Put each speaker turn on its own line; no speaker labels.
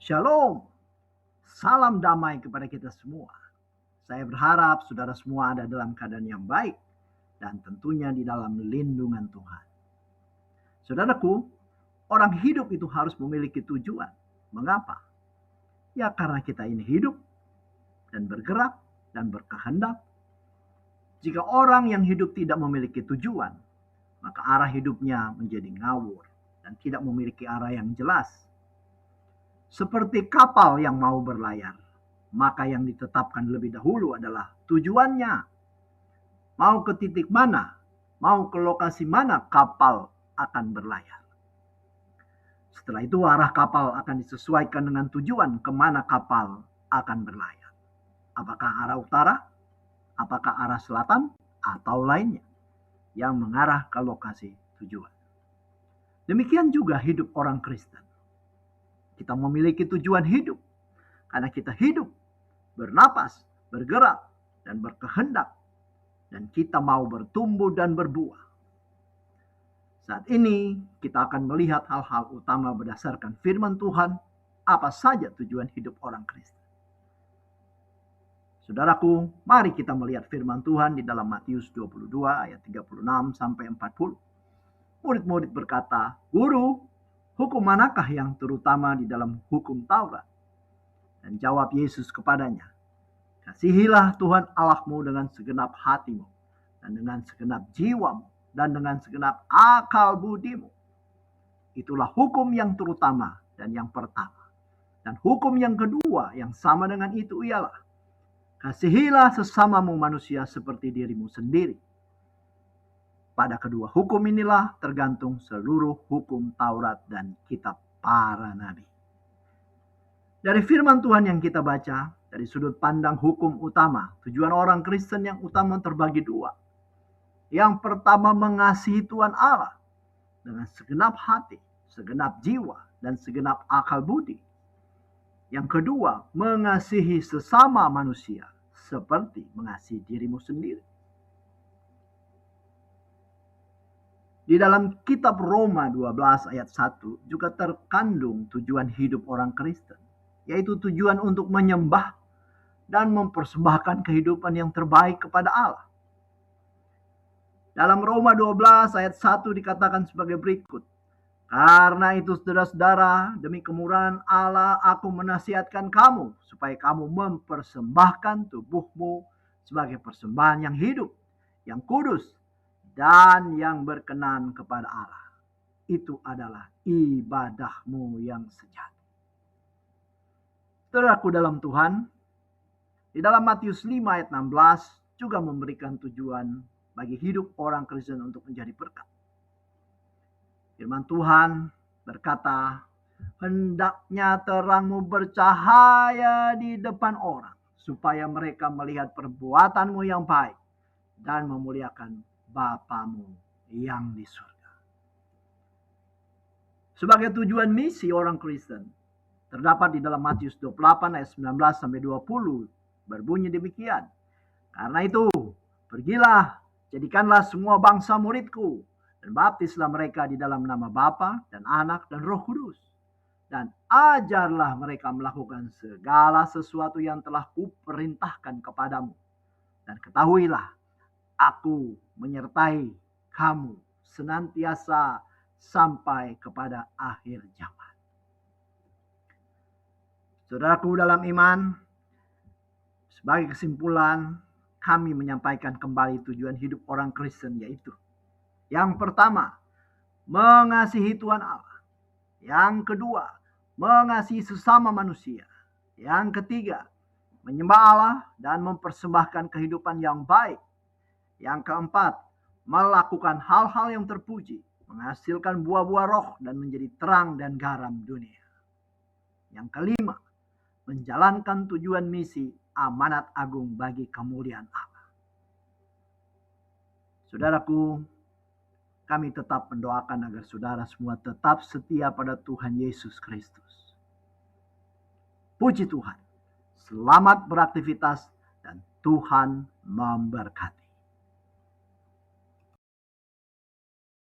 Shalom, salam damai kepada kita semua. Saya berharap saudara semua ada dalam keadaan yang baik dan tentunya di dalam lindungan Tuhan. Saudaraku, orang hidup itu harus memiliki tujuan. Mengapa? Ya karena kita ini hidup dan bergerak dan berkehendak. Jika orang yang hidup tidak memiliki tujuan, maka arah hidupnya menjadi ngawur dan tidak memiliki arah yang jelas. Seperti kapal yang mau berlayar, maka yang ditetapkan lebih dahulu adalah tujuannya. Mau ke titik mana, mau ke lokasi mana kapal akan berlayar. Setelah itu arah kapal akan disesuaikan dengan tujuan kemana kapal akan berlayar. Apakah arah utara, apakah arah selatan, atau lainnya yang mengarah ke lokasi tujuan. Demikian juga hidup orang Kristen. Kita memiliki tujuan hidup karena kita hidup, bernapas, bergerak, dan berkehendak. Dan kita mau bertumbuh dan berbuah. Saat ini kita akan melihat hal-hal utama berdasarkan firman Tuhan. Apa saja tujuan hidup orang Kristen. Saudaraku, mari kita melihat firman Tuhan di dalam Matius 22 ayat 36 sampai 40. Murid-murid berkata, "Guru, hukum manakah yang terutama di dalam hukum Taurat?" Dan jawab Yesus kepadanya, "Kasihilah Tuhan Allahmu dengan segenap hatimu, dan dengan segenap jiwamu, dan dengan segenap akal budimu. Itulah hukum yang terutama dan yang pertama. Dan hukum yang kedua yang sama dengan itu ialah, kasihilah sesamamu manusia seperti dirimu sendiri. Pada kedua hukum inilah tergantung seluruh hukum Taurat dan kitab para nabi." Dari firman Tuhan yang kita baca, dari sudut pandang hukum utama, tujuan orang Kristen yang utama terbagi dua. Yang pertama, mengasihi Tuhan Allah dengan segenap hati, segenap jiwa, dan segenap akal budi. Yang kedua, mengasihi sesama manusia seperti mengasihi dirimu sendiri. Di dalam kitab Roma 12 ayat 1 juga terkandung tujuan hidup orang Kristen, yaitu tujuan untuk menyembah dan mempersembahkan kehidupan yang terbaik kepada Allah. Dalam Roma 12 ayat 1 dikatakan sebagai berikut, "Karena itu saudara-saudara, demi kemurahan Allah aku menasihatkan kamu, supaya kamu mempersembahkan tubuhmu sebagai persembahan yang hidup, yang kudus, dan yang berkenan kepada Allah. Itu adalah ibadahmu yang sejati." Saudaraku dalam Tuhan, di dalam Matius 5 ayat 16 juga memberikan tujuan bagi hidup orang Kristen untuk menjadi berkat. Firman Tuhan berkata, "Hendaknya terangmu bercahaya di depan orang, supaya mereka melihat perbuatanmu yang baik dan memuliakan Bapamu yang di surga." Sebagai tujuan misi orang Kristen, terdapat di dalam Matius 28 ayat 19 sampai 20 berbunyi demikian, "Karena itu, pergilah, jadikanlah semua bangsa muridku, dan baptislah mereka di dalam nama Bapa dan Anak dan Roh Kudus. Dan ajarlah mereka melakukan segala sesuatu yang telah kuperintahkan kepadamu. Dan ketahuilah, aku menyertai kamu senantiasa sampai kepada akhir zaman." Saudaraku dalam iman, sebagai kesimpulan, kami menyampaikan kembali tujuan hidup orang Kristen, yaitu yang pertama, mengasihi Tuhan Allah. Yang kedua, mengasihi sesama manusia. Yang ketiga, menyembah Allah dan mempersembahkan kehidupan yang baik. Yang keempat, melakukan hal-hal yang terpuji, menghasilkan buah-buah roh dan menjadi terang dan garam dunia. Yang kelima, menjalankan tujuan misi amanat agung bagi kemuliaan Allah. Saudaraku, kami tetap mendoakan agar saudara semua tetap setia pada Tuhan Yesus Kristus. Puji Tuhan. Selamat beraktivitas dan Tuhan memberkati.